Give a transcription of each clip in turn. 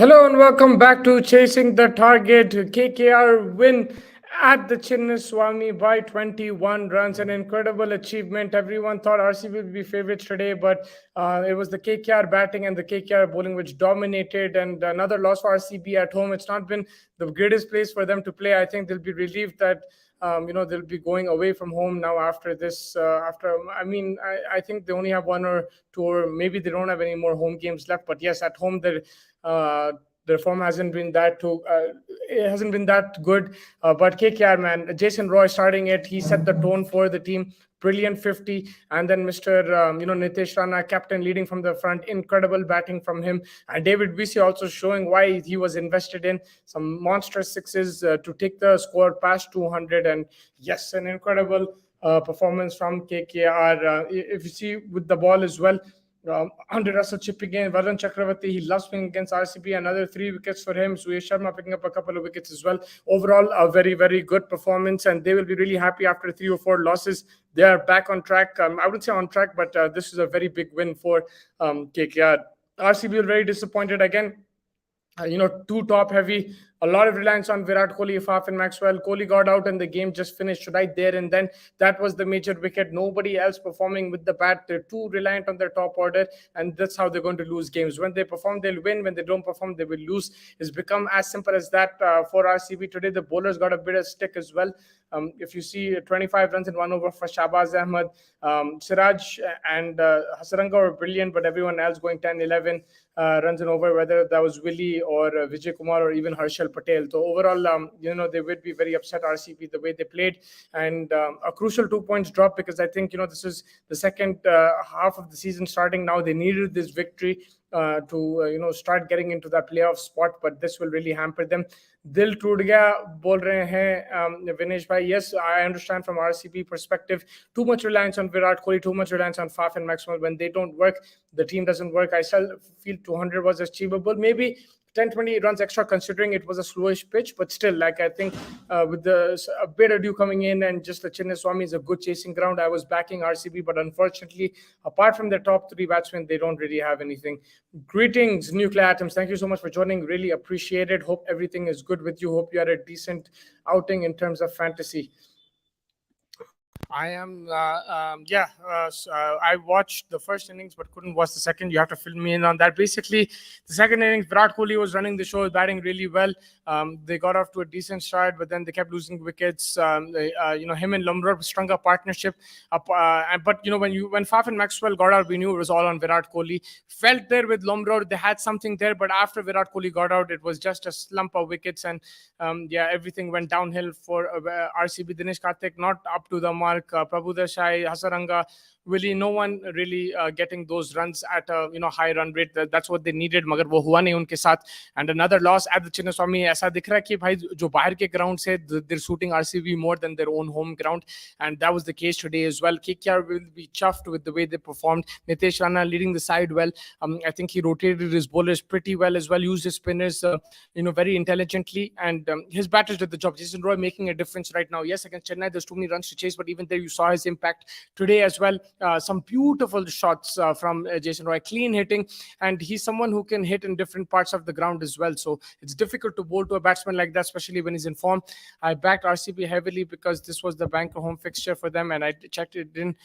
Hello and welcome back to Chasing the Target. KKR win at the Chinnaswamy by 21 runs. An incredible achievement. Everyone thought RCB would be favorites today, but it was the KKR batting and the KKR bowling which dominated. And another loss for RCB at home. It's not been the greatest place for them to play. I think they'll be relieved that they'll be going away from home now after this. I think they only have one or two, or maybe they don't have any more home games left. But yes, at home uh, their form hasn't been it hasn't been that good. But KKR, man, Jason Roy starting it, he set the tone for the team. Brilliant 50, and then Mr. Nitesh Rana, captain, leading from the front. Incredible batting from him, and David VC also showing why he was invested in some monstrous sixes to take the score past 200. And yes, an incredible performance from KKR. If you see with the ball as well, Andre Russell chipping in, Varun Chakravarti, he loves playing against RCB. Another 3 wickets for him. Suyesh Sharma picking up a couple of wickets as well. Overall, a very, very good performance, and they will be really happy after 3 or 4 losses. They are back on track. I wouldn't say on track, but this is a very big win for KKR. RCB were very disappointed again. Too top heavy, a lot of reliance on Virat Kohli, Faf and Maxwell. Kohli got out and the game just finished right there and then. That was the major wicket. Nobody else performing with the bat. They're too reliant on their top order, and that's how they're going to lose games. When they perform, they'll win. When they don't perform, they will lose. It's become as simple as that for RCB today. The bowlers got a bit of stick as well. If you see 25 runs in 1 over for Shahbaz Ahmed, Siraj and Hasaranga were brilliant, but everyone else going 10, 11 runs and over, whether that was Willie or Vijay Kumar or even Harshal Patel. So overall, they would be very upset, RCB, the way they played, and a crucial 2 points drop, because I think this is the second half of the season starting now. They needed this victory to start getting into that playoff spot, but this will really hamper them. Dil toot gaya bol rahe hain Vinesh bhai. Yes, I understand from RCB perspective, too much reliance on Virat Kohli, too much reliance on Faf and Maxwell. When they don't work, the team doesn't work. I still feel 200 was achievable, maybe 10-20 runs extra, considering it was a slowish pitch, but still, I think with a bit of dew coming in, and just the Chinnaswamy is a good chasing ground, I was backing RCB, but unfortunately, apart from the top 3 batsmen, they don't really have anything. Greetings, Nuclear Atoms. Thank you so much for joining. Really appreciate it. Hope everything is good with you. Hope you had a decent outing in terms of fantasy. I am, I watched the first innings but couldn't watch the second. You have to fill me in on that. Basically, the second innings, Virat Kohli was running the show, batting really well. They got off to a decent start, but then they kept losing wickets. Him and Lumrod strung a partnership up. But when Faf and Maxwell got out, we knew it was all on Virat Kohli. Felt there with Lumrod, they had something there, but after Virat Kohli got out, it was just a slump of wickets, and everything went downhill for RCB. Dinesh Karthik not up to the mark. Prabhu Desai, Hasaranga, Willie, no one really getting those runs at a high run rate. That's what they needed, मगर वो हुआ नहीं उनके साथ. And another loss at the Chinnaswamy. ऐसा दिख रहा है कि भाई जो बाहर के ground से they're suiting RCB more than their own home ground, and that was the case today as well. KKR will be chuffed with the way they performed. Nitesh Rana leading the side well. I think he rotated his bowlers pretty well as well. Used his spinners, very intelligently, and his batters did the job. Jason Roy making a difference right now. Yes, against Chennai, there's too many runs to chase, but even there you saw his impact today as well. Some beautiful shots from Jason Roy, clean hitting, and he's someone who can hit in different parts of the ground as well. So it's difficult to bowl to a batsman like that, especially when he's in form. I backed RCB heavily because this was the banker home fixture for them, and I checked it didn't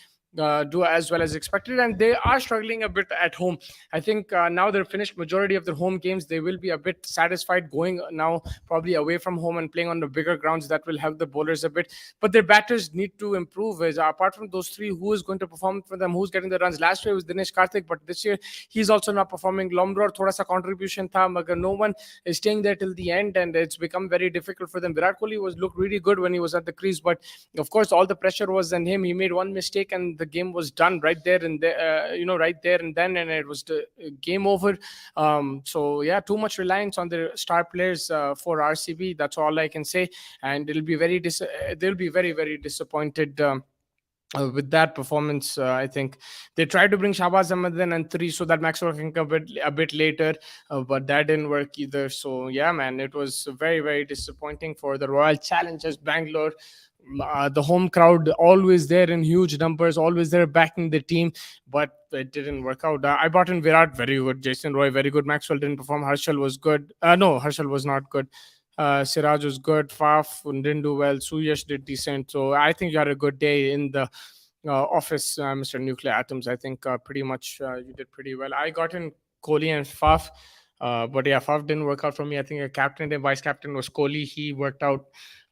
do as well as expected, and they are struggling a bit at home. I think now they're finished majority of their home games. They will be a bit satisfied going now probably away from home and playing on the bigger grounds. That will help the bowlers a bit, but their batters need to improve. Apart from those three, who is going to perform for them? Who's getting the runs? Last year was Dinesh Karthik, but this year he's also not performing. Lomror thoda sa contribution tha, magar no one is staying there till the end, and it's become very difficult for them. Virat Kohli looked really good when he was at the crease, but of course all the pressure was on him. He made one mistake and the game was done right there and there, right there and then, and it was the game over. Too much reliance on the star players for RCB. That's all I can say, and they'll be very, very, very disappointed with that performance, I think they tried to bring Shahbaz Ahmed in and three so that Maxwell can come a bit later, but that didn't work either. So yeah, man, it was very very disappointing for the Royal Challengers Bangalore. The home crowd always there in huge numbers, always there backing the team, but it didn't work out. I brought in Virat, very good. Jason Roy, very good. Maxwell didn't perform. Harshal was good. No, Harshal was not good. Siraj was good. Faf didn't do well. Suyash did decent. So I think you had a good day in the office, Mr. Nuclear Atoms. I think pretty much you did pretty well. I got in Kohli and Faf, but yeah, Faf didn't work out for me. I think a captain and vice captain was Kohli. He worked out,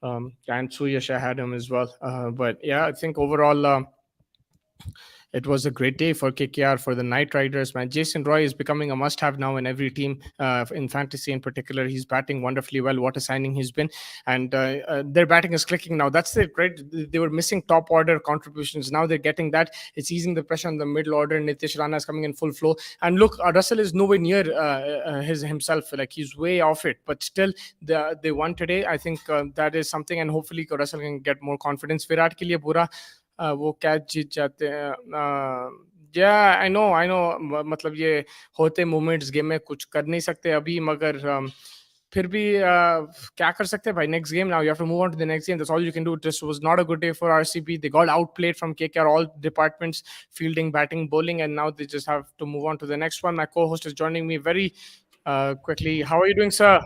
and Suyash I had him as well. But yeah, I think overall. It was a great day for KKR, for the Knight Riders, man. Jason Roy is becoming a must-have now in every team, in fantasy in particular. He's batting wonderfully well. What a signing he's been, and their batting is clicking now. That's it, right? They were missing top order contributions. Now they're getting that. It's easing the pressure on the middle order. Nitish Rana is coming in full flow, and look, Russell is nowhere near his himself. Like he's way off it, but still they won today. I think that is something, and hopefully Russell can get more confidence. Virat के लिए बुरा वो catch जीत जाते हैं या I know मतलब ये होते मोमेंट्स गेम में कुछ कर नहीं सकते अभी मगर फिर भी क्या कर सकते हैं भाई next game now you have to move on to the next game that's all you can do this was not a good day for RCB they got outplayed from KKR all departments fielding batting bowling and now they just have to move on to the next one my co-host is joining me very quickly how are you doing sir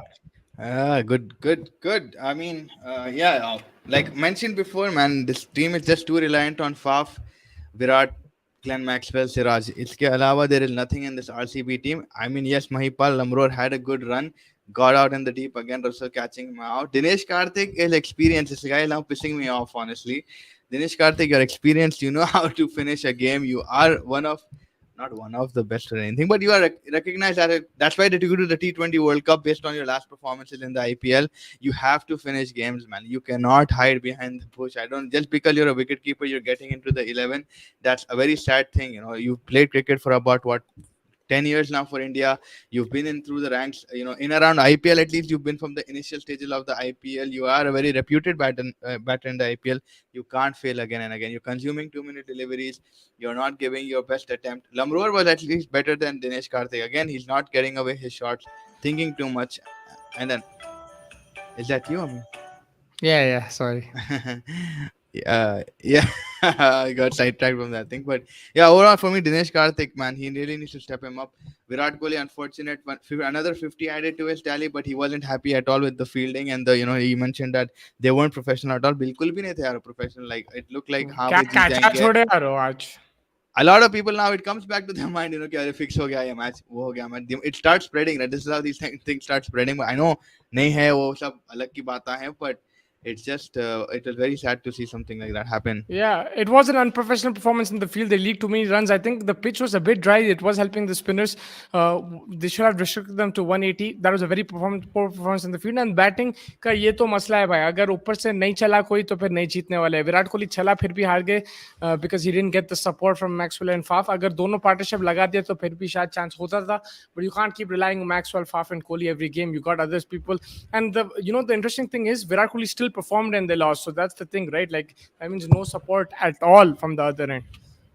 Good. I mean, yeah, like mentioned before, man, this team is just too reliant on Faf, Virat, Glenn Maxwell, Siraj. Iske alawa, there is nothing in this RCB team. I mean, yes, Mahipal Lamror had a good run, got out in the deep again, Russell catching him out. Dinesh Karthik is experienced. This guy is now pissing me off, honestly. Dinesh Karthik, you're experienced. You know how to finish a game. You are not one of the best or anything, but you are recognized as it. That's why did you go to the T20 World Cup based on your last performances in the IPL. You have to finish games, man. You cannot hide behind the bush. I don't just because you're a wicket keeper, you're getting into the 11. That's a very sad thing. You know, you've played cricket for about what 10 years now for India. You've been in through the ranks, in around IPL at least. You've been from the initial stages of the IPL. You are a very reputed batter in the IPL. You can't fail again and again. You're consuming 2 minute deliveries. You're not giving your best attempt. Lamror was at least better than Dinesh Karthik. Again, he's not getting away his shots, thinking too much. And then, is that you? I mean, yeah sorry yeah, I got sidetracked from that thing. But yeah, overall for me, Dinesh Karthik, man, he really needs to step him up. Virat Kohli, unfortunate, another 50 added to his tally, but he wasn't happy at all with the fielding and he mentioned that they weren't professional at all. बिल्कुल भी नहीं थे यार professional. Like it looked like हाँ क्या वो जीत कैचा जाएंगे. छोड़े यार वो आज A lot of people now it comes back to their mind, कि अरे fix हो गया ये match, वो हो गया match. It starts spreading. Right? This is how these things start spreading. But I know नहीं है वो सब अलग की बातें हैं, but it's just it was very sad to see something like that happen. Yeah, it was an unprofessional performance in the field. They leaked too many runs. I think the pitch was a bit dry. It was helping the spinners. They should have restricted them to 180. That was a very poor performance in the field. And batting का ये तो मसला है भाई. अगर ऊपर से नहीं चला कोई तो फिर नहीं जीतने वाले हैं. विराट कोहली चला फिर भी हार गए because he didn't get the support from Maxwell and Faf. अगर दोनों partnership लगा दिया तो फिर भी शायद chance होता था. But you can't keep relying on Maxwell, Faf, and Kohli every game. You got others people. And the interesting thing is Virat Kohli still performed and they lost. So that's the thing, right? Like that means no support at all from the other end.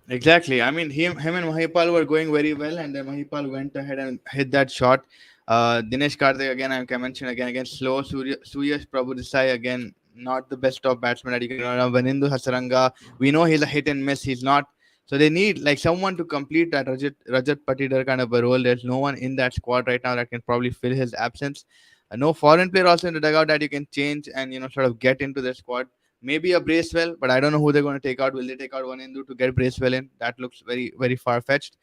Exactly. I mean, him and Mahipal were going very well, and then Mahipal went ahead and hit that shot. Dinesh Karthik again, I mentioned again, slow. Suyash Prabhu Desai again, not the best of batsmen that you can remember. Vanindu Hasaranga, we know he's a hit and miss. He's not. So they need like someone to complete that Rajat Patidar kind of a role. There's no one in that squad right now that can probably fill his absence. No foreign player also in the dugout that you can change and sort of get into the squad. Maybe a Bracewell, but I don't know who they're going to take out. Will they take out one Indu to get Bracewell in? That looks very, very far fetched.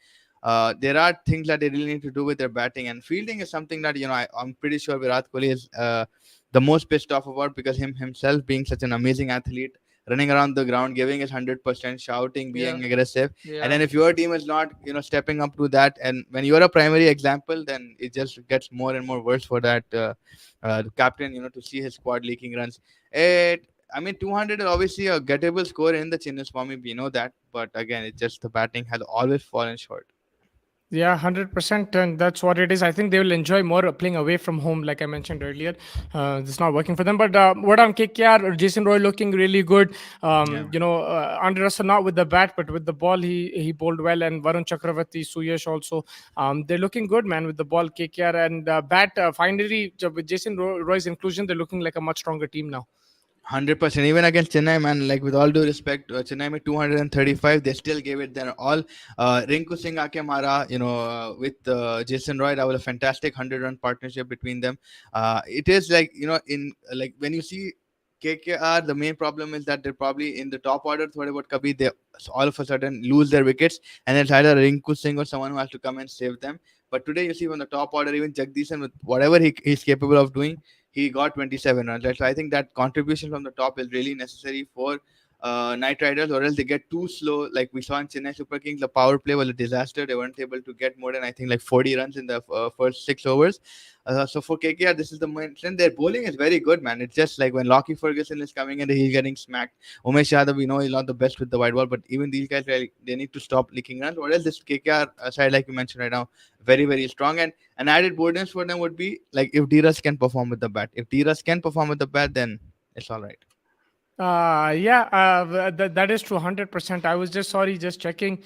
There are things that they really need to do with their batting and fielding is something that I'm pretty sure Virat Kohli is the most pissed off about because himself being such an amazing athlete, running around the ground, giving his 100%, shouting, being aggressive, and then if your team is not stepping up to that, and when you are a primary example, then it just gets more and more worse for that captain. To see his squad leaking runs. I mean, 200 is obviously a gettable score in the Chinnaswamy. We know that, but again, it's just the batting has always fallen short. Yeah, 100%. And that's what it is. I think they will enjoy more playing away from home, like I mentioned earlier. It's not working for them. But what on KKR, Jason Roy looking really good. Yeah. Andre Russell not with the bat, but with the ball, he bowled well. And Varun Chakravarti, Suyash also. They're looking good, man, with the ball, KKR. And bat, finally, with Jason Roy's inclusion, they're looking like a much stronger team now. 100%. Even against Chennai, man, like with all due respect, Chennai made 235. They still gave it their all. Rinku Singh Ake Mara, with Jason Roy, that was a fantastic 100-run partnership between them. It is like, in like when you see KKR, the main problem is that they're probably in the top order. Thought about Kabir, they all of a sudden lose their wickets, and it's either Rinku Singh or someone who has to come and save them. But today, you see from the top order, even Jagdishan, with whatever he's capable of doing, he got 27 runs. Right? So I think that contribution from the top is really necessary for Knight Riders, or else they get too slow. Like we saw in Chennai Super Kings, the power play was a disaster. They weren't able to get more than, I think, like 40 runs in the first 6 overs. So for KKR, this is the main trend. Their bowling is very good, man. It's just like when Lockie Ferguson is coming in, he's getting smacked. Umesh Yadav, we know he's not the best with the wide ball, but even these guys, like, they need to stop leaking runs. What else? This KKR side, like you mentioned right now, very, very strong. And an added bonus for them would be like if Diras can perform with the bat. If Diras can perform with the bat, then it's all right. Yeah, that is true, 100%. I was just checking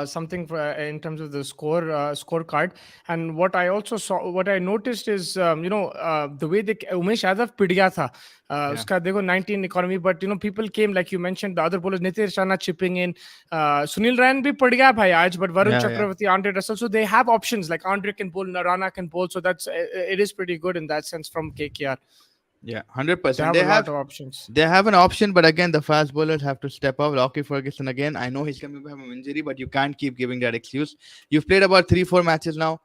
something in terms of the scorecard. And what I noticed is, the way Umesh Yadav pid gaya tha, Yeah. uska dekho 19 economy, but people came, like you mentioned, the other bowlers, Nitish Rana chipping in, Sunil Ryan bhi pid gaya bhai aaj, but Varun Yeah, yeah. Chakravarti, Andre Russell, so they have options, like Andre can bowl, Rana can bowl, so that's it is pretty good in that sense from KKR. Yeah, They 100%. have a lot of options. They have an option, but again, the fast bowlers have to step up. Lockie Ferguson again. I know he's coming back from injury, but you can't keep giving that excuse. You've played about 3-4 matches now.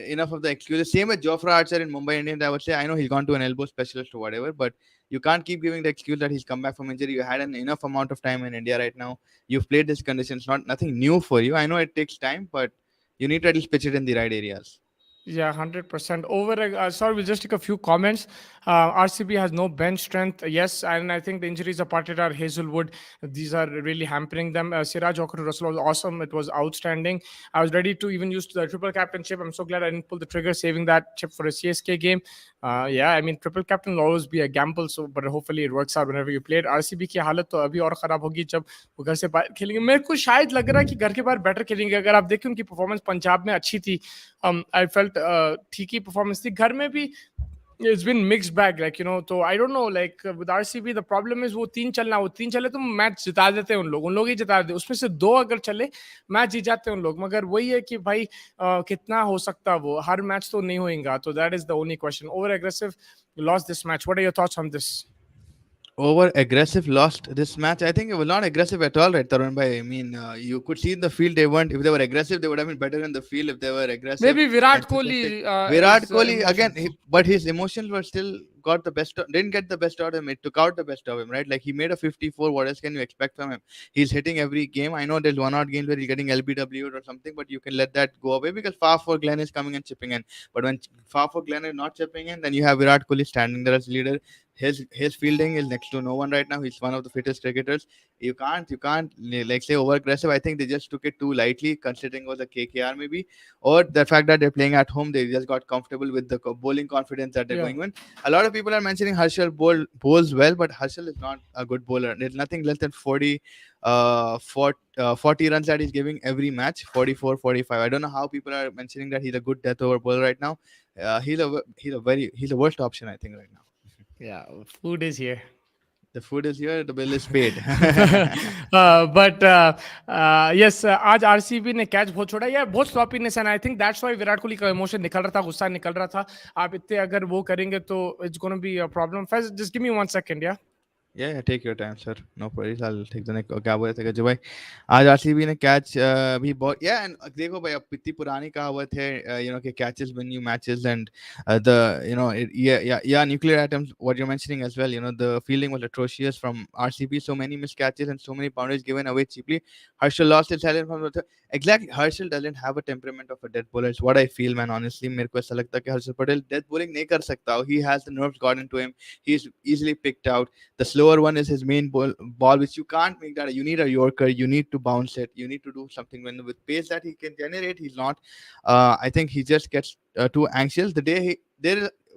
Enough of the excuses. Same with Jofra Archer in Mumbai Indians. I would say, I know he's gone to an elbow specialist or whatever, but you can't keep giving the excuse that he's come back from injury. You had an enough amount of time in India right now. You've played these conditions. Not nothing new for you. I know it takes time, but you need to at least pitch it in the right areas. Yeah, 100%. Sorry, we'll just take a few comments. RCB has no bench strength. Yes, and I think the injuries of Patidar, Hazelwood, these are really hampering them. Siraj Okru Russell was awesome. It was outstanding. I was ready to even use the triple captainship. I'm so glad I didn't pull the trigger, saving that chip for a CSK game. Yeah, I mean, triple captain will always be a gamble, so but hopefully it works out whenever you play it. RCB की हालत तो अभी और खराब होगी जब वो घर से बाहर खेलेंगे. मेरे को शायद लग रहा है कि घर के बाहर बेटर खेलेंगे. अगर आप देखें उनकी परफॉर्मेंस पंजाब में अच्छी थी. I felt ठीक ही performance थी. घर में भी it's been mixed bag, like, so I don't know, like, with RCB the problem is वो तीन चले तो मैच जिता देते हैं उन लोग ही जिता देते हैं. उसमें से दो अगर चले मैच जीत जाते हैं उन लोग. मगर वही है कि भाई कितना हो सकता वो हर मैच तो नहीं होएगा. तो that is the only question. Over aggressive, lost this match. What are your thoughts on this? Over aggressive lost this match. I think it was not aggressive at all, right, Tarun bhai? I mean, you could see in the field they weren't. If they were aggressive, they would have been better in the field. If they were aggressive, Maybe Virat enthusiastic. Kohli Virat is Kohli again, emotions. but his emotions were still got the best. Didn't get the best out of him. It took out the best of him, right? Like he made a 54. What else can you expect from him? He's hitting every game. I know there's one odd games where he's getting LBW or something, but you can let that go away because far for Glenn is coming and chipping in. But when far for Glenn is not chipping in, then you have Virat Kohli standing there as leader. His fielding is next to no one right now. He's one of the fittest cricketers. You can't like say over aggressive. I think they just took it too lightly, considering it was a KKR maybe, or the fact that they're playing at home. They just got comfortable with the bowling confidence that they're Yeah. going with. A lot of people are mentioning Harshal bowls well, but Harshal is not a good bowler. There's nothing less than 40 runs that he's giving every match. 44, 45. I don't know how people are mentioning that he's a good death over bowler right now. He's a worst option, I think, right now. Yeah, food is here. The food is here, the bill is paid. But yes, आज RCB ने catch बहुत छोड़ा. यार बहुत sloppiness and I think that's why Virat Kohli का emotion निकल रहा था, गुस्सा निकल रहा था. आप इतने अगर वो करेंगे तो it's gonna be a problem. First just give me 1 second. या Yeah, take your time, sir. No worries. I'll take the next. क्या बोले थे कि जो भाई आज आरसीबी ने कैच भी बहुत and देखो भाई अब इतनी पुरानी कहावत है कि catches win you matches and the nuclear atoms what you're mentioning as well, the fielding was atrocious from RCB, so many missed catches and so many boundaries given away cheaply. Harshal lost his talent from exactly. Harshal doesn't have a temperament of a death bowler. It's what I feel, man. Honestly, मेरे को ऐसा लगता है कि Harshal Patel death bowling नहीं कर सकता. He has the nerves got into him. He's easily picked out. The slow slower one is his main ball, which you can't make that. You need a Yorker. You need to bounce it. You need to do something. When with pace that he can generate, he's not. I think he just gets too anxious. The day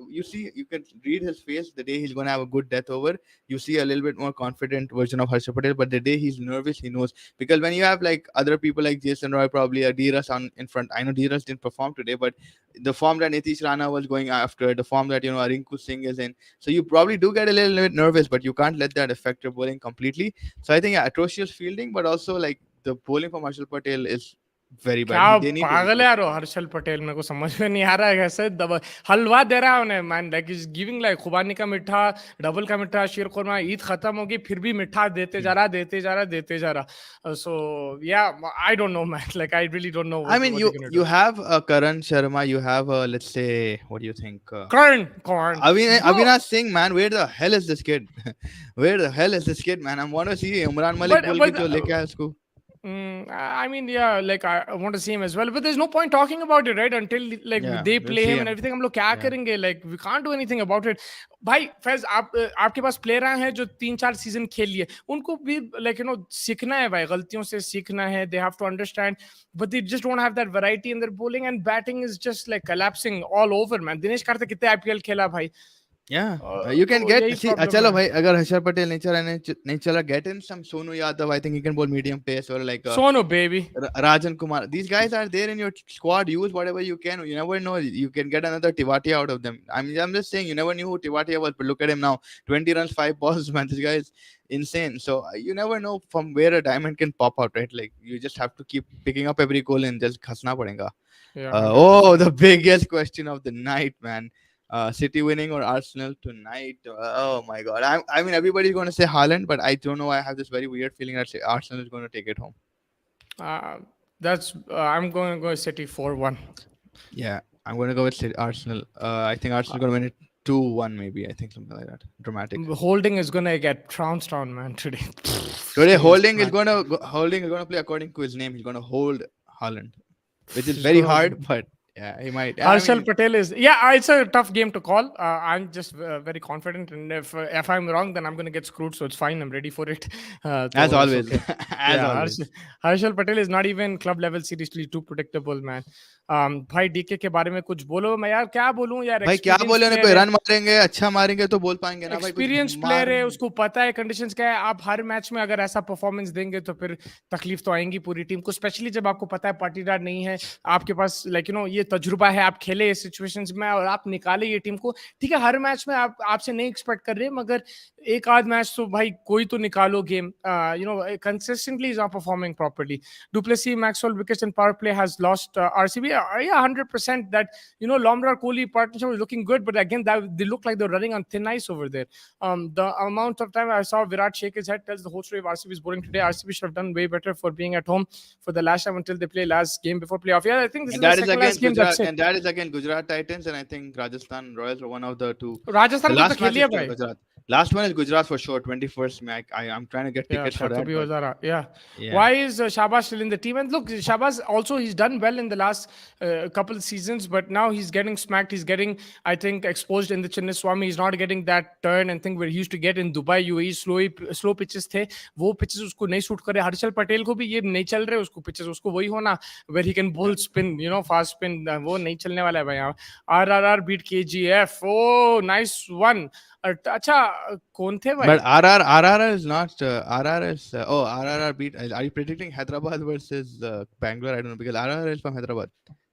you see, you can read his face. The day he's gonna have a good death over, you see a little bit more confident version of Harshal Patel. But the day he's nervous, he knows, because when you have like other people like Jason Roy, probably a Dheeraj on in front. I know Dheeraj didn't perform today, but the form that Nitish Rana was going after, the form that Arinku Singh is in, so you probably do get a little bit nervous, but you can't let that affect your bowling completely. So I think atrocious fielding, but also like the bowling from Harshal Patel is very bad. क्या They need to पागल है improve. यार वो हर्षल पटेल, मेरे को समझ में नहीं आ रहा है कैसे हलवा दे रहा है उन्हें man, like is giving like खुबानी का मिठा, डबल का मिठा, शीर खुरमा, ईद खत्म होगी फिर भी मिठा देते जा रहा देते जा रहा. सो या I don't know man, like I really don't know I mean, you have Karan Sharma, you have let's say, what do you think? Corn. Avinash Singh, man, where the hell is this kid? Where the hell is this kid, man? I want to see Imran Malik बोल के जो लेके आया उसको. I mean, yeah, like I want to see him as well, but there's no point talking about it, right? Until like they we'll play see him and him. everything. हम लोग क्या करेंगे? Like we can't do anything about it. भाई फैज, आपके पास player हैं जो 3-4 season खेल लिए, उनको भी like सीखना है भाई, गलतियों से सीखना है. They have to understand, but they just don't have that variety in their bowling, and batting is just like collapsing all over, man. Dinesh Karthik कितने IPL खेला भाई? Yeah, you can तो get यही see. problem चलो है. भाई, अगर हर्षल पटेल नहीं चला, get in some Sonu Yadav. I think he can bowl medium pace, or like Sonu baby. Rajan Kumar. These guys are there in your squad. Use whatever you can. You never know. You can get another Tiwatia out of them. I'm just saying, you never knew who Tiwatia was, but look at him now. 20 runs, 5 balls, man. This guy is insane. So you never know from where a diamond can pop out, right? Like you just have to keep picking up every goal and just khasna padega. Yeah, The biggest question of the night, man. City winning or Arsenal tonight? Oh my God! I mean, everybody's going to say Haaland, but I don't know. I have this very weird feeling that Arsenal is going to take it home. That's I'm going to go City 4-1. Yeah, I'm going to go with Arsenal. I think Arsenal is going to win it 2-1, maybe. I think something like that. Dramatic. Holding is going to get trounced on, man, today. Today, Holding is going to play according to his name. He's going to hold Haaland, which is very hard, but yeah, he might. Harshal Patel is, it's a tough game to call. I'm just very confident, and if I'm wrong, then I'm going to get screwed. So it's fine. I'm ready for it. As always, okay. always. Harshal Patel is not even club level seriously too predictable, man. भाई DK के बारे में कुछ बोलो. मैं यार क्या बोलूं यार, भाई क्या बोले, उन्हें कोई रन मारेंगे, अच्छा मारेंगे तो बोल पाएंगे ना भाई. एक्सपीरियंस प्लेयर है, उसको पता है कंडीशंस क्या है. आप हर मैच में अगर ऐसा परफॉर्मेंस देंगे तो फिर तकलीफ तो आएंगी पूरी टीम को, स्पेशली जब आपको पता है पाटीदार नहीं है आपके पास, लाइक ये तजुर्बा है, आप खेले इस सिचुएशंस में और आप निकाले ये टीम को. ठीक है, हर मैच में आप आपसे नहीं एक्सपेक्ट कर रहे, मगर एक आध मैच तो भाई कोई तो निकालो game. Consistently is not performing properly. Du Plessis, Maxwell wickets and power play has lost RCB. 100% that Lomra Kohli partnership was looking good, but again they look like they're running on thin ice over there. The amount of time I saw Virat shake his head tells the whole story of RCB's bowling today. RCB should have done way better for being at home for the last time until they play last game before playoff. Yeah, I think this is the second last game. That's it. And that is again Gujarat Titans, and I think Rajasthan Royals were one of the two. Rajasthan the last match is Gujarat. Last one is Gujarat for sure. 21st May. I'm trying to get tickets for that. Yeah. Why is Shahbaz still in the team? And look, Shahbaz also, he's done well in the last couple of seasons, but now he's getting smacked. He's getting, I think, exposed in the Chinnaswamy. He's not getting that turn and thing where he used to get in Dubai, UAE. Slow pitches थे. वो pitches उसको नहीं suit करे. Harshal Patel को भी ये नहीं चल रहे उसको pitches. उसको वही होना where he can bowl spin, fast spin. वो नहीं चलने वाला है भाई यहाँ. RRR beat KGF. Oh, nice one. अच्छा कौन थे भाई? But RRR is not RRR is RRR beat. Are you predicting Hyderabad versus Bangalore? I don't know, because RRR is from Hyderabad.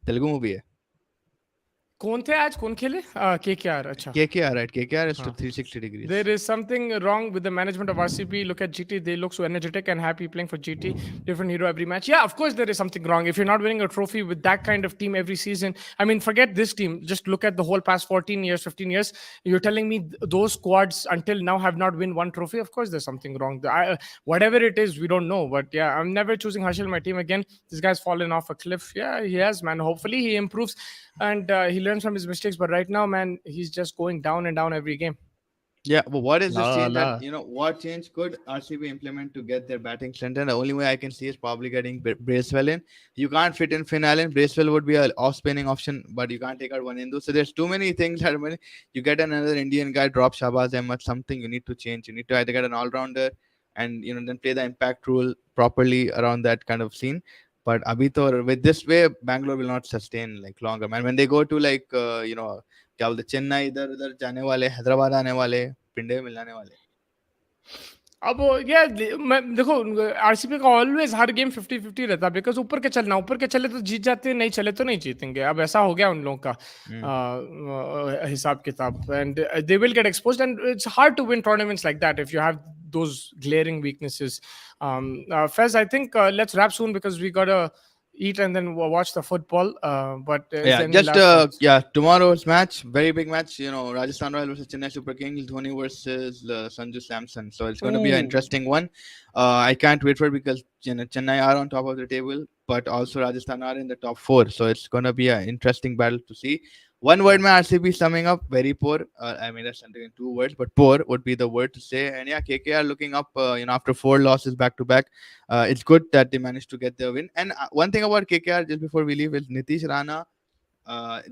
Telugu movie है. कौन थे आज, कौन खेले? KKR. अच्छा, KKR, right? KKR is to 360 degrees. There is something wrong with the management of RCB. Look at GT. They look so energetic and happy playing for GT. Different hero every match. Yeah, of course there is something wrong. If you're not winning a trophy with that kind of team every season, I mean, forget this team. Just look at the whole past 14 years, 15 years. You're telling me those squads until now have not won one trophy? Of course there's something wrong. Whatever it is, we don't know. But yeah, I'm never choosing Harshal my team again. This guy's fallen off a cliff. Yeah, he has, man. Hopefully he improves and he learns from his mistakes. But right now, man, he's just going down and down every game. Yeah, but what is this La change that la. what change could RCB implement to get their batting strength? And the only way I can see is probably getting Bracewell in. You can't fit in Finn Allen. Bracewell would be a off spinning option, but you can't take out one Hindu. So there's too many things that when you get another Indian guy, drop Shabazz Ahmed, something you need to change. You need to either get an all rounder and then play the impact rule properly around that kind of scene. But Abhitor, with this way, Bangalore will not sustain like longer. Man, when they go to like क्या बोलते चेन्नई इधर उधर जाने वाले हैदराबाद आने वाले पिंडे मिलाने वाले अब देखो आरसीबी का ऑलवेज हर गेम 50-50 रहता है बिकॉज ऊपर के चले तो जीत जाते हैं, नहीं चले तो नहीं जीतेंगे. अब ऐसा हो गया उन लोगों का हिसाब किताब, and they will get exposed and it's hard to win tournaments like that if you have those glaring weaknesses. Fez, I think let's wrap soon because we gotta eat and then watch the football. But is Yeah, there any just last thoughts? tomorrow's match, very big match. Rajasthan Royals versus Chennai Super Kings, Dhoni versus Sanju Samson. So it's going to be an Ooh. interesting one. I can't wait for it because Chennai are on top of the table, but also Rajasthan are in the top four. So it's going to be an interesting battle to see. One word, my RCB summing up, very poor. I mean, that's something in two words, but poor would be the word to say. And yeah, KKR looking up, after 4 losses back to back. It's good that they managed to get the win. And one thing about KKR, just before we leave, is Nitish Rana.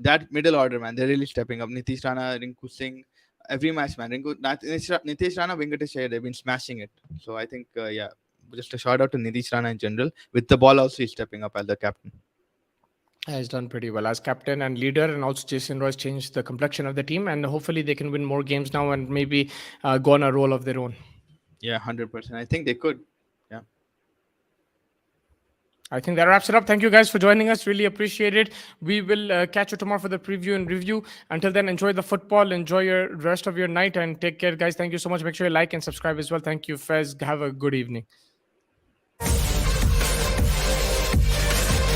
That middle order, man, they're really stepping up. Nitish Rana, Rinku Singh, every match, man. Nitish Rana, Venkatesh Iyer, they've been smashing it. So I think, just a shout out to Nitish Rana in general. With the ball, also, he's stepping up as the captain. Has done pretty well as captain and leader, and also Jason Roy's changed the complexion of the team, and hopefully they can win more games now and maybe go on a roll of their own. Yeah, 100%. I think they could. Yeah. I think that wraps it up. Thank you guys for joining us. Really appreciate it. We will catch you tomorrow for the preview and review. Until then, enjoy the football, enjoy your rest of your night, and take care, guys. Thank you so much. Make sure you like and subscribe as well. Thank you, Fez. Have a good evening.